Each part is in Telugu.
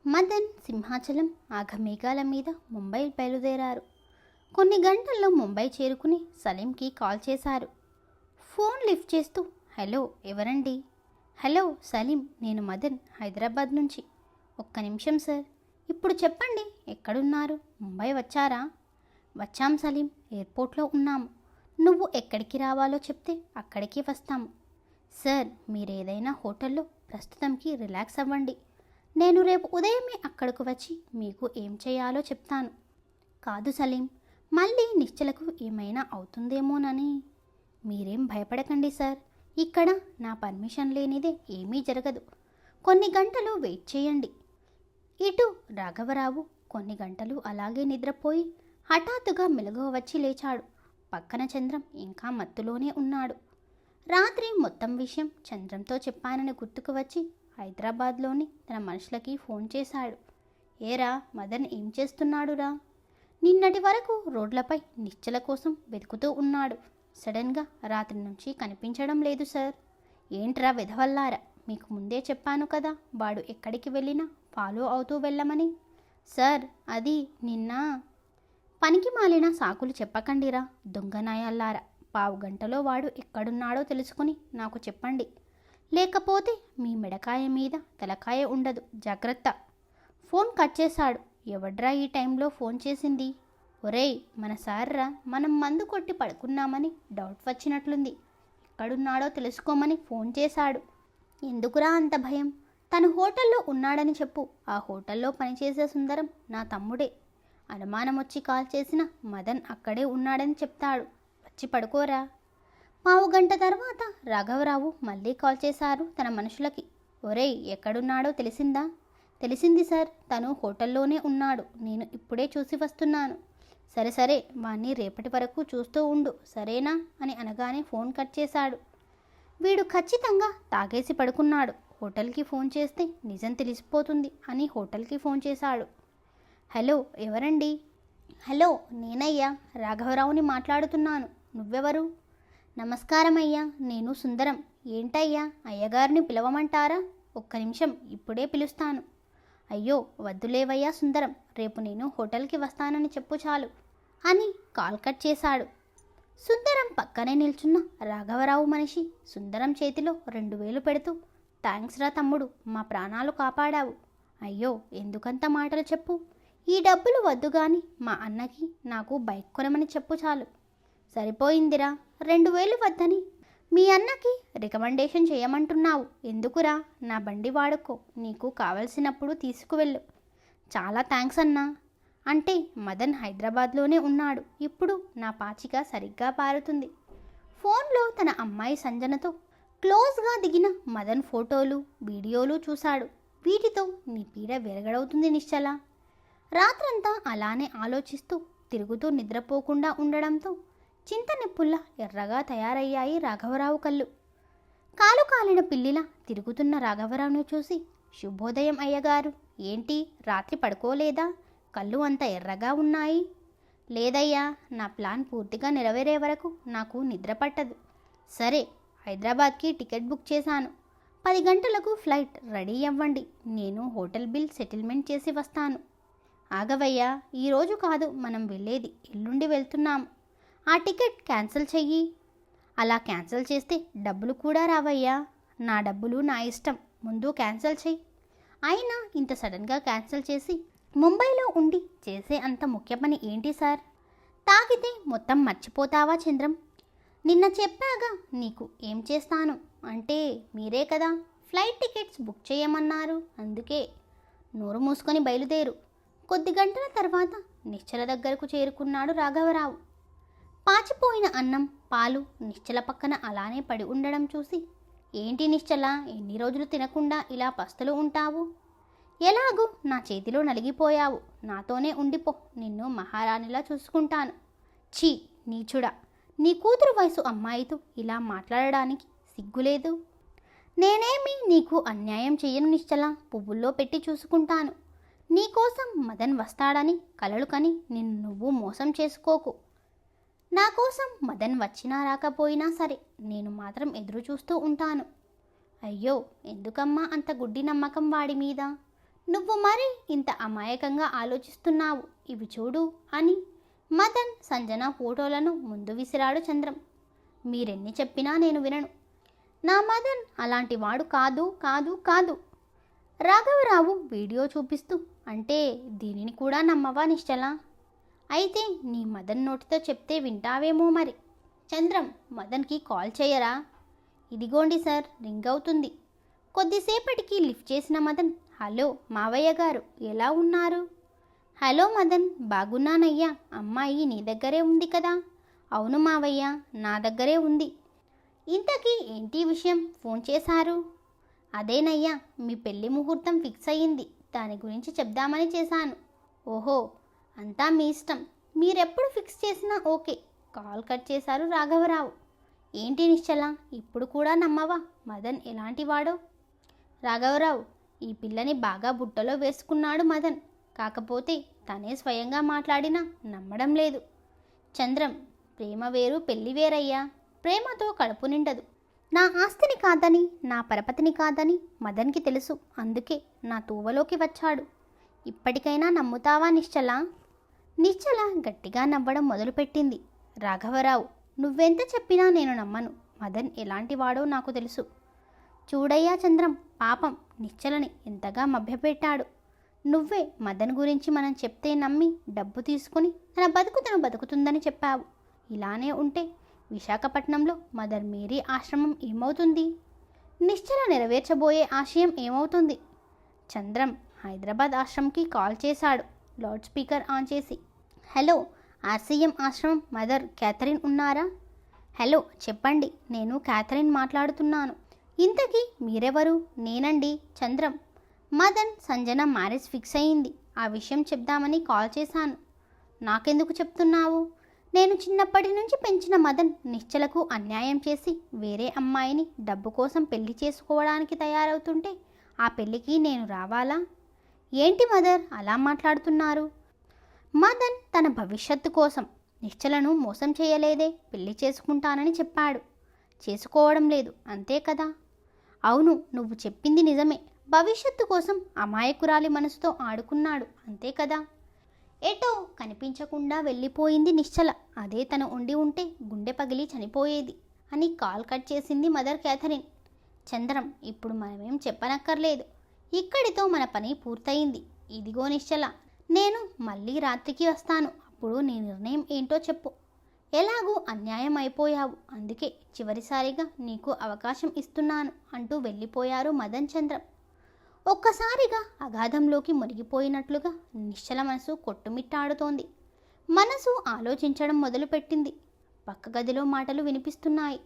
మదన్ సింహాచలం ఆఘమేఘాల మీద ముంబై బయలుదేరారు. కొన్ని గంటల్లో ముంబై చేరుకుని సలీంకి కాల్ చేశారు. ఫోన్ లిఫ్ట్ చేస్తూ, హలో ఎవరండి? హలో సలీం, నేను మదన్, హైదరాబాద్ నుంచి. ఒక్క నిమిషం సార్. ఇప్పుడు చెప్పండి, ఎక్కడున్నారు? ముంబై వచ్చారా? వచ్చాం సలీం, ఎయిర్పోర్ట్లో ఉన్నాము. నువ్వు ఎక్కడికి రావాలో చెప్తే అక్కడికి వస్తాము. సార్, మీరేదైనా హోటల్లో ప్రస్తుతంకి రిలాక్స్ అవ్వండి. నేను రేపు ఉదయమే అక్కడికి వచ్చి మీకు ఏం చేయాలో చెప్తాను. కాదు సలీం, మళ్ళీ నిశ్చలకు ఏమైనా అవుతుందేమోనని. మీరేం భయపడకండి సార్, ఇక్కడ నా పర్మిషన్ లేనిదే ఏమీ జరగదు. కొన్ని గంటలు వెయిట్ చేయండి. ఇటు రాఘవరావు కొన్ని గంటలు అలాగే నిద్రపోయి హఠాత్తుగా మెలకువ వచ్చి లేచాడు. పక్కన చంద్రం ఇంకా మత్తులోనే ఉన్నాడు. రాత్రి మొత్తం విషయం చంద్రంతో చెప్పానని గుర్తుకు వచ్చి హైదరాబాద్లోని తన మనుషులకి ఫోన్ చేశాడు. ఏరా మదన్ ఏం చేస్తున్నాడురా? నిన్నటి వరకు రోడ్లపై నిశ్చల కోసం వెతుకుతూ ఉన్నాడు. సడన్గా రాత్రి నుంచి కనిపించడం లేదు సార్. ఏంట్రా వెధవల్లారా, మీకు ముందే చెప్పాను కదా వాడు ఎక్కడికి వెళ్ళినా ఫాలో అవుతూ వెళ్ళమని. సార్, అది నిన్న. పనికి మాలిన సాకులు చెప్పకండిరా దొంగనాయాల్లారా. పావు గంటలో వాడు ఎక్కడున్నాడో తెలుసుకుని నాకు చెప్పండి. లేకపోతే మీ మెడకాయ మీద తలకాయ ఉండదు, జాగ్రత్త. ఫోన్ కట్ చేశాడు. ఎవడ్రా ఈ టైంలో ఫోన్ చేసింది? ఒరేయ్ మన సార్రా, మనం మందు కొట్టి పడుకున్నామని డౌట్ వచ్చినట్లుంది. ఎక్కడున్నాడో తెలుసుకోమని ఫోన్ చేశాడు. ఎందుకురా అంత భయం? తను హోటల్లో ఉన్నాడని చెప్పు. ఆ హోటల్లో పనిచేసే సుందరం నా తమ్ముడే. అనుమానం వచ్చి కాల్ చేసిన మదన్ అక్కడే ఉన్నాడని చెప్తాడు. వచ్చి పడుకోరా. పావు గంట తర్వాత రాఘవరావు మళ్ళీ కాల్ చేశారు తన మనుషులకి. ఒరేయ్ ఎక్కడున్నాడో తెలిసిందా? తెలిసింది సార్, తను హోటల్లోనే ఉన్నాడు. నేను ఇప్పుడే చూసి వస్తున్నాను. సరే సరే, వాణ్ణి రేపటి వరకు చూస్తూ ఉండు, సరేనా అని అనగానే ఫోన్ కట్ చేశాడు. వీడు ఖచ్చితంగా తాగేసి పడుకున్నాడు. హోటల్కి ఫోన్ చేస్తే నిజం తెలిసిపోతుంది అని హోటల్కి ఫోన్ చేశాడు. హలో ఎవరండి? హలో నేనయ్యా, రాఘవరావుని మాట్లాడుతున్నాను. నువ్వెవరు? నమస్కారం అయ్యా, నేను సుందరం. ఏంటయ్యా, అయ్యగారిని పిలవమంటారా? ఒక్క నిమిషం, ఇప్పుడే పిలుస్తాను. అయ్యో వద్దులేవయ్యా సుందరం, రేపు నేను హోటల్కి వస్తానని చెప్పు చాలు అని కాల్ కట్ చేశాడు. సుందరం పక్కనే నిల్చున్న రాఘవరావు మనిషి సుందరం చేతిలో 2000 పెడుతూ, థ్యాంక్స్ రా తమ్ముడు, మా ప్రాణాలు కాపాడావు. అయ్యో ఎందుకంత మాటలు చెప్పు. ఈ డబ్బులు వద్దు గాని మా అన్నకి నాకు బైక్ కొనమని చెప్పు చాలు. సరిపోయిందిరా, 2000 వద్దని మీ అన్నకి రికమెండేషన్ చేయమంటున్నావు. ఎందుకురా? నా బండి వాడుకో, నీకు కావలసినప్పుడు తీసుకువెళ్ళు. చాలా థ్యాంక్స్ అన్నా. అంటే మదన్ హైదరాబాద్లోనే ఉన్నాడు. ఇప్పుడు నా పాచిక సరిగ్గా పారుతుంది. ఫోన్లో తన అమ్మాయి సంజనతో క్లోజ్గా దిగిన మదన్ ఫోటోలు వీడియోలు చూశాడు. వీటితో నీ పీడ విరగడవుతుంది నిశ్చల. రాత్రంతా అలానే ఆలోచిస్తూ తిరుగుతూ నిద్రపోకుండా ఉండడంతో చింతనెప్పుల్లా ఎర్రగా తయారయ్యాయి రాఘవరావు కళ్ళు. కాలు కాలిన పిల్లిలా తిరుగుతున్న రాఘవరావును చూసి, శుభోదయం అయ్యగారు, ఏంటి రాత్రి పడుకోలేదా? కళ్ళు అంత ఎర్రగా ఉన్నాయి. లేదయ్యా, నా ప్లాన్ పూర్తిగా నెరవేరే వరకు నాకు నిద్ర పట్టదు. సరే, హైదరాబాద్కి టికెట్ బుక్ చేశాను. 10 గంటలకు ఫ్లైట్, రెడీ అవ్వండి. నేను హోటల్ బిల్ సెటిల్మెంట్ చేసి వస్తాను. ఆగవయ్యా, ఈరోజు కాదు మనం వెళ్ళేది, ఎల్లుండి వెళ్తున్నాము. ఆ టికెట్ క్యాన్సిల్ చెయ్యి. అలా క్యాన్సిల్ చేస్తే డబ్బులు కూడా రావయ్యా. నా డబ్బులు నా ఇష్టం, ముందు క్యాన్సిల్ చెయ్యి. అయినా ఇంత సడన్గా క్యాన్సిల్ చేసి ముంబైలో ఉండి చేసే అంత ముఖ్య పని ఏంటి సార్? తాగితే మొత్తం మర్చిపోతావా చంద్రం? నిన్న చెప్పాగా నీకు ఏం చేస్తాను అంటే. మీరే కదా ఫ్లైట్ టికెట్స్ బుక్ చేయమన్నారు, అందుకే. నోరు మూసుకొని బయలుదేరు. కొద్ది గంటల తర్వాత నిశ్చల దగ్గరకు చేరుకున్నాడు రాఘవరావు. పాచిపోయిన అన్నం, పాలు నిశ్చల పక్కన అలానే పడి ఉండడం చూసి, ఏంటి నిశ్చల, ఎన్ని రోజులు తినకుండా ఇలా పస్తులు ఉంటావు? ఎలాగూ నా చేతిలో నలిగిపోయావు. నాతోనే ఉండిపో, నిన్ను మహారాణిలా చూసుకుంటాను. ఛీ నీచుడా, నీ కూతురు వయసు అమ్మాయితో ఇలా మాట్లాడడానికి సిగ్గులేదు? నేనేమి నీకు అన్యాయం చెయ్యను నిశ్చల, పువ్వుల్లో పెట్టి చూసుకుంటాను. నీకోసం మదన్ వస్తాడని కలలు కని నిన్ను నువ్వు మోసం చేసుకోకు. నా కోసం మదన్ వచ్చినా రాకపోయినా సరే, నేను మాత్రం ఎదురు చూస్తూ ఉంటాను. అయ్యో ఎందుకమ్మా అంత గుడ్డి నమ్మకం వాడి మీద? నువ్వు మరి ఇంత అమాయకంగా ఆలోచిస్తున్నావు, ఇవి చూడు అని మదన్ సంజన ఫోటోలను ముందు విసిరాడు చంద్రం. మీరెన్ని చెప్పినా నేను వినను. నా మదన్ అలాంటి వాడు కాదు కాదు కాదు. రాఘవరావు వీడియో చూపిస్తూ, అంటే దీనిని కూడా నమ్మవా నిశ్చల? అయితే నీ మదన్ నోటితో చెప్తే వింటావేమో మరి. చంద్రం, మదన్కి కాల్ చేయరా? ఇదిగోండి సార్, రింగ్ అవుతుంది. కొద్దిసేపటికి లిఫ్ట్ చేసిన మదన్, హలో మావయ్య గారు, ఎలా ఉన్నారు? హలో మదన్, బాగున్నానయ్యా. అమ్మాయి నీ దగ్గరే ఉంది కదా? అవును మావయ్య, నా దగ్గరే ఉంది. ఇంతకీ ఏంటి విషయం, ఫోన్ చేశారు? అదేనయ్యా, మీ పెళ్లి ముహూర్తం ఫిక్స్ అయ్యింది, దాని గురించి చెప్దామని చేశాను. ఓహో, అంతా మీ ఇష్టం, మీరెప్పుడు ఫిక్స్ చేసినా ఓకే. కాల్ కట్ చేశారు రాఘవరావు. ఏంటి నిశ్చల, ఇప్పుడు కూడా నమ్మవా మదన్ ఎలాంటి వాడో? రాఘవరావు, ఈ పిల్లని బాగా బుట్టలో వేసుకున్నాడు మదన్. కాకపోతే తనే స్వయంగా మాట్లాడినా నమ్మడం లేదు. చంద్రం, ప్రేమ వేరు పెళ్లి వేరయ్యా. ప్రేమతో కడుపు నిండదు. నా ఆస్తిని కాదని, నా పరపతిని కాదని మదన్కి తెలుసు. అందుకే నా తూవలోకి వచ్చాడు. ఇప్పటికైనా నమ్ముతావా నిశ్చల? నిశ్చల గట్టిగా నవ్వడం మొదలుపెట్టింది. రాఘవరావు, నువ్వెంత చెప్పినా నేను నమ్మను. మదన్ ఎలాంటి వాడో నాకు తెలుసు. చూడయ్యా చంద్రం, పాపం నిశ్చలని ఎంతగా మభ్యపెట్టాడు. నువ్వే మదన్ గురించి మనం చెప్తే నమ్మి డబ్బు తీసుకుని తన బతుకు తను బతుకుతుందని చెప్పావు. ఇలానే ఉంటే విశాఖపట్నంలో మదర్ మేరీ ఆశ్రమం ఏమవుతుంది? నిశ్చల నెరవేర్చబోయే ఆశయం ఏమవుతుంది? చంద్రం హైదరాబాద్ ఆశ్రమంకి కాల్ చేశాడు, లౌడ్ స్పీకర్ ఆన్ చేసి. హలో, ఆర్సీఎం ఆశ్రమం మదర్ క్యాథరిన్ ఉన్నారా? హలో చెప్పండి, నేను క్యాథరిన్ మాట్లాడుతున్నాను. ఇంతకీ మీరెవరు? నేనండి, చంద్రం. మదన్ సంజన మ్యారేజ్ ఫిక్స్ అయ్యింది, ఆ విషయం చెప్దామని కాల్ చేశాను. నాకెందుకు చెప్తున్నావు? నేను చిన్నప్పటి నుంచి పెంచిన మదన్ నిశ్చలకు అన్యాయం చేసి వేరే అమ్మాయిని డబ్బు కోసం పెళ్లి చేసుకోవడానికి తయారవుతుంటే ఆ పెళ్ళికి నేను రావాలా? ఏంటి మదర్ అలా మాట్లాడుతున్నారు? మదన్ తన భవిష్యత్తు కోసం నిశ్చలను మోసం చేయలేదే, పెళ్లి చేసుకుంటానని చెప్పాడు. చేసుకోవడం లేదు, అంతే కదా? అవును, నువ్వు చెప్పింది నిజమే. భవిష్యత్తు కోసం అమాయకురాలి మనసుతో ఆడుకున్నాడు, అంతే కదా? ఎటో కనిపించకుండా వెళ్ళిపోయింది నిశ్చల. అదే తను ఉండి ఉంటే గుండె పగిలి చనిపోయేది అని కాల్ కట్ చేసింది మదర్ క్యాథరిన్. చంద్రం, ఇప్పుడు మనమేం చెప్పనక్కర్లేదు. ఇక్కడితో మన పని పూర్తయింది. ఇదిగో నిశ్చల, నేను మళ్ళీ రాత్రికి వస్తాను. అప్పుడు నీ నిర్ణయం ఏంటో చెప్పు. ఎలాగూ అన్యాయం అయిపోయావు, అందుకే చివరిసారిగా నీకు అవకాశం ఇస్తున్నాను అంటూ వెళ్ళిపోయారు మదన్ చంద్రం. ఒక్కసారిగా అగాధంలోకి మునిగిపోయినట్లుగా నిశ్చల మనసు కొట్టుమిట్టాడుతోంది. మనసు ఆలోచించడం మొదలుపెట్టింది. పక్క గదిలో మాటలు వినిపిస్తున్నాయి.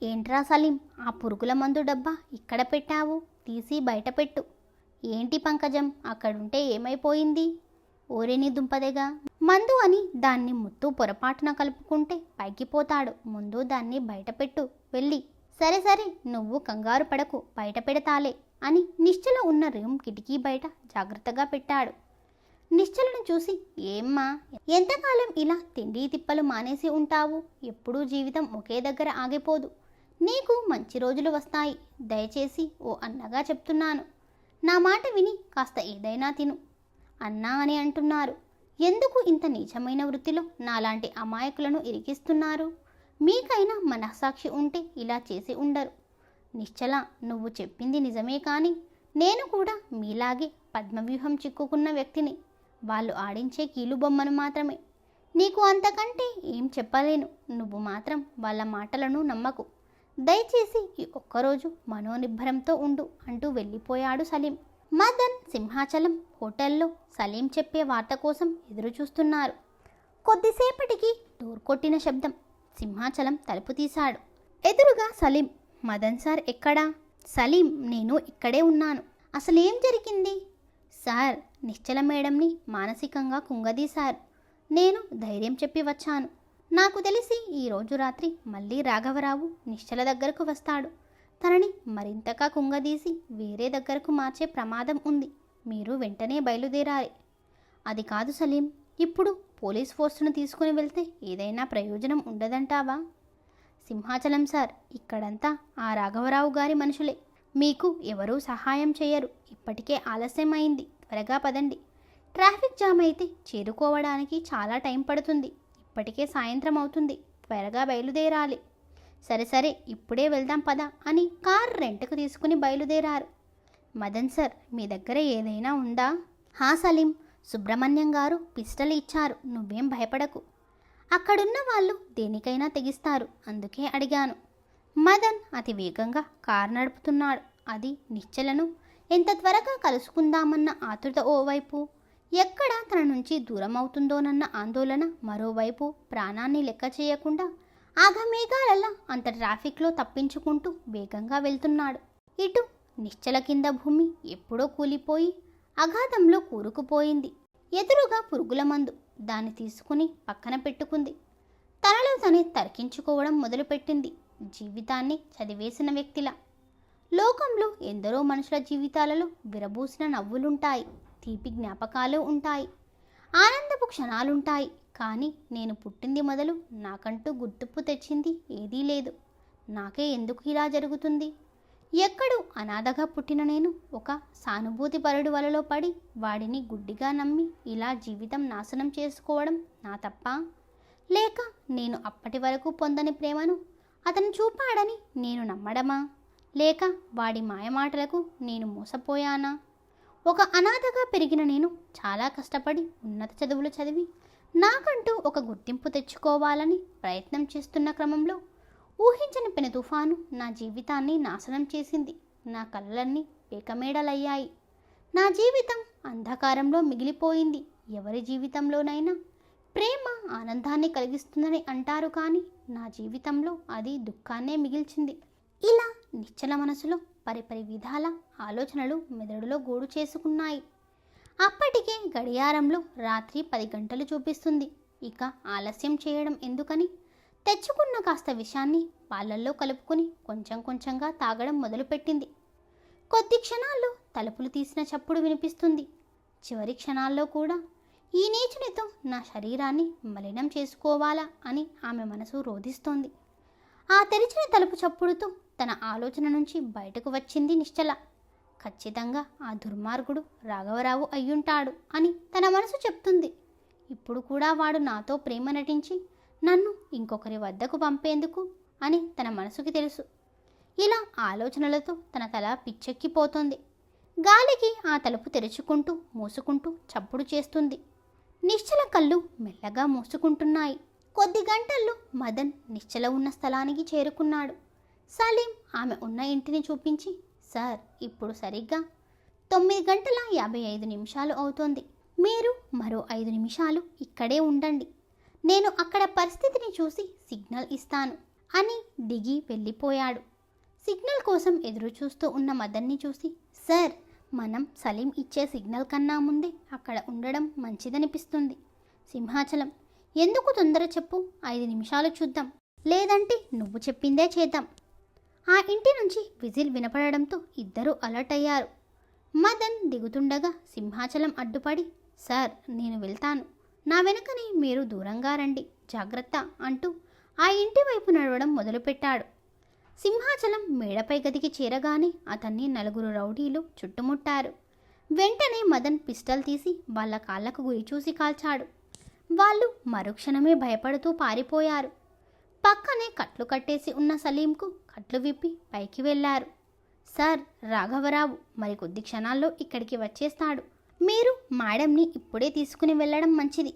ఏంట్రా సలీం, ఆ పురుగుల మందు డబ్బా ఇక్కడ పెట్టావు, తీసి బయట పెట్టు. ఏంటి పంకజం, అక్కడుంటే ఏమైపోయింది? ఓరేని దుంపదేగా, మందు అని దాన్ని ముత్తు పొరపాటున కలుపుకుంటే పైకి పోతాడు. ముందు దాన్ని బయట పెట్టు వెళ్ళి. సరే సరే, నువ్వు కంగారు పడకు, బయట పెడతాలే అని నిశ్చల ఉన్న రూమ్ కిటికీ బయట జాగ్రత్తగా పెట్టాడు. నిశ్చలను చూసి, ఏమ్మా ఎంతకాలం ఇలా తిండి తిప్పలు మానేసి ఉంటావు? ఎప్పుడూ జీవితం ఒకే దగ్గర ఆగిపోదు. నీకు మంచి రోజులు వస్తాయి. దయచేసి ఓ అన్నగా చెప్తున్నాను, నా మాట విని కాస్త ఏదైనా తిను. అన్నా అని అంటున్నారు. ఎందుకు ఇంత నీచమైన వృత్తిలో నాలాంటి అమాయకులను ఇరికిస్తున్నారు? మీకైనా మనస్సాక్షి ఉంటే ఇలా చేసి ఉండరు. నిశ్చల, నువ్వు చెప్పింది నిజమే, కానీ నేను కూడా మీలాగే పద్మవ్యూహం చిక్కుకున్న వ్యక్తిని. వాళ్ళు ఆడించే కీలుబొమ్మను మాత్రమే. నీకు అంతకంటే ఏం చెప్పలేను. నువ్వు మాత్రం వాళ్ళ మాటలను నమ్మకు. దయచేసి ఈ ఒక్కరోజు మనోనిబ్బరంతో ఉండు అంటూ వెళ్ళిపోయాడు సలీం. మదన్ సింహాచలం హోటల్లో సలీం చెప్పే వార్త కోసం ఎదురు చూస్తున్నారు. కొద్దిసేపటికి డోర్ కొట్టిన శబ్దం. సింహాచలం తలుపు తీశాడు. ఎదురుగా సలీం. మదన్ సార్ ఎక్కడా? సలీం, నేను ఇక్కడే ఉన్నాను. అసలేం జరిగింది? సార్, నిశ్చల మేడంని మానసికంగా కుంగదీశారు. నేను ధైర్యం చెప్పి వచ్చాను. నాకు తెలిసి ఈరోజు రాత్రి మళ్ళీ రాఘవరావు నిశ్చల దగ్గరకు వస్తాడు. తనని మరింతగా కుంగదీసి వేరే దగ్గరకు మార్చే ప్రమాదం ఉంది. మీరు వెంటనే బయలుదేరాలి. అది కాదు సలీం, ఇప్పుడు పోలీస్ ఫోర్సును తీసుకుని వెళ్తే ఏదైనా ప్రయోజనం ఉండదంటావా? సింహాచలం సార్, ఇక్కడంతా ఆ రాఘవరావు గారి మనుషులే. మీకు ఎవరూ సహాయం చేయరు. ఇప్పటికే ఆలస్యమైంది. త్వరగా పదండి. ట్రాఫిక్ జామ్ అయితే చేరుకోవడానికి చాలా టైం పడుతుంది. ఇప్పటికే సాయంత్రం అవుతుంది. త్వరగా బయలుదేరాలి. సరే సరే, ఇప్పుడే వెళ్దాం పద అని కార్ రెంట్కు తీసుకుని బయలుదేరారు. మదన్ సార్, మీ దగ్గర ఏదైనా ఉందా? హా సలీం, సుబ్రహ్మణ్యం గారు పిస్టల్ ఇచ్చారు. నువ్వేం భయపడకు. అక్కడున్న వాళ్ళు దేనికైనా తెగిస్తారు, అందుకే అడిగాను. మదన్ అతి వేగంగా కారు నడుపుతున్నాడు. అది నిశ్చలను ఎంత త్వరగా కలుసుకుందామన్న ఆతృత ఓవైపు, ఎక్కడ తన నుంచి దూరం అవుతుందోనన్న ఆందోళన మరోవైపు, ప్రాణాన్ని లెక్క చేయకుండా ఆగమేఘాలలా అంత ట్రాఫిక్లో తప్పించుకుంటూ వేగంగా వెళ్తున్నాడు. ఇటు నిశ్చల కింద భూమి ఎప్పుడో కూలిపోయి అగాధంలో కూరుకుపోయింది. ఎదురుగా పురుగుల మందు. దాన్ని తీసుకుని పక్కన పెట్టుకుంది. తనలో తనే తర్కించుకోవడం మొదలుపెట్టింది. జీవితాన్ని చదివేసిన వ్యక్తిలా. లోకంలో ఎందరో మనుషుల జీవితాలలో విరబూసిన నవ్వులుంటాయి, తీపి జ్ఞాపకాలు ఉంటాయి, ఆనందపు క్షణాలుంటాయి. కానీ నేను పుట్టింది మొదలు నాకంటూ గుర్తింపు తెచ్చింది ఏదీ లేదు. నాకే ఎందుకు ఇలా జరుగుతుంది? ఎక్కడో అనాథగా పుట్టిన నేను ఒక సానుభూతి పరుడు వలలో పడి వాడిని గుడ్డిగా నమ్మి ఇలా జీవితం నాశనం చేసుకోవడం నా తప్ప? లేక నేను అప్పటి వరకు పొందని ప్రేమను అతను చూపాడని నేను నమ్మడమా? లేక వాడి మాయమాటలకు నేను మోసపోయానా? ఒక అనాథగా పెరిగిన నేను చాలా కష్టపడి ఉన్నత చదువులు చదివి నాకంటూ ఒక గుర్తింపు తెచ్చుకోవాలని ప్రయత్నం చేస్తున్న క్రమంలో ఊహించని పెను తుఫాను నా జీవితాన్ని నాశనం చేసింది. నా కళ్ళన్నీ పేకమేడలయ్యాయి. నా జీవితం అంధకారంలో మిగిలిపోయింది. ఎవరి జీవితంలోనైనా ప్రేమ ఆనందాన్ని కలిగిస్తుందని అంటారు, కానీ నా జీవితంలో అది దుఃఖాన్నే మిగిల్చింది. ఇలా నిశ్చల మనసులో పరిపరి విధాల ఆలోచనలు మెదడులో గూడు చేసుకున్నాయి. అప్పటికే గడియారంలో రాత్రి 10 గంటలు చూపిస్తుంది. ఇక ఆలస్యం చేయడం ఎందుకని తెచ్చుకున్న కాస్త విషాన్ని పాలల్లో కలుపుకొని కొంచెం కొంచెంగా తాగడం మొదలుపెట్టింది. కొద్ది క్షణాల్లో తలుపులు తీసిన చప్పుడు వినిపిస్తుంది. చివరి క్షణాల్లో కూడా ఈ నీచునితో నా శరీరాన్ని మలినం చేసుకోవాలా అని ఆమె మనసు రోధిస్తోంది. ఆ తెరిచిన తలుపు చప్పుడుతో తన ఆలోచన నుంచి బయటకు వచ్చింది నిశ్చల. ఖచ్చితంగా ఆ దుర్మార్గుడు రాఘవరావు అయ్యుంటాడు అని తన మనసు చెప్తుంది. ఇప్పుడు కూడా వాడు నాతో ప్రేమ నటించి నన్ను ఇంకొకరి వద్దకు పంపేందుకు అని తన మనసుకి తెలుసు. ఇలా ఆలోచనలతో తన తల పిచ్చెక్కిపోతుంది. గాలికి ఆ తలుపు తెరుచుకుంటూ మూసుకుంటూ చప్పుడు చేస్తుంది. నిశ్చల కళ్ళు మెల్లగా మూసుకుంటున్నాయి. కొద్ది గంటల్లో మదన్ నిశ్చల ఉన్న స్థలానికి చేరుకున్నాడు. సలీం ఆమె ఉన్న ఇంటిని చూపించి, సార్, ఇప్పుడు సరిగ్గా 9:55 అవుతోంది. మీరు మరో 5 నిమిషాలు ఇక్కడే ఉండండి. నేను అక్కడ పరిస్థితిని చూసి సిగ్నల్ ఇస్తాను అని దిగి వెళ్ళిపోయాడు. సిగ్నల్ కోసం ఎదురు చూస్తూ ఉన్న మదన్ని చూసి, సార్, మనం సలీం ఇచ్చే సిగ్నల్ కన్నా ముందే అక్కడ ఉండడం మంచిదనిపిస్తుంది. సింహాచలం, ఎందుకు తొందర చెప్పు, 5 నిమిషాలు చూద్దాం, లేదంటే నువ్వు చెప్పిందే చేద్దాం. ఆ ఇంటి నుంచి విజిల్ వినపడడంతో ఇద్దరూ అలర్ట్ అయ్యారు. మదన్ దిగుతుండగా సింహాచలం అడ్డుపడి, సార్, నేను వెళ్తాను, నా వెనుకని మీరు దూరంగా రండి, జాగ్రత్త అంటూ ఆ ఇంటి వైపు నడవడం మొదలుపెట్టాడు. సింహాచలం మేడపై గదికి చేరగానే అతన్ని 4 రౌడీలు చుట్టుముట్టారు. వెంటనే మదన్ పిస్టల్ తీసి వాళ్ళ కాళ్లకు గురి చూసి కాల్చాడు. వాళ్ళు మరుక్షణమే భయపడుతూ పారిపోయారు. పక్కనే కట్లు కట్టేసి ఉన్న సలీంకు కట్లు విప్పి పైకి వెళ్ళారు. సార్, రాఘవరావు మరికొద్ది క్షణాల్లో ఇక్కడికి వచ్చేస్తాడు. మీరు మేడంని ఇప్పుడే తీసుకుని వెళ్ళడం మంచిది.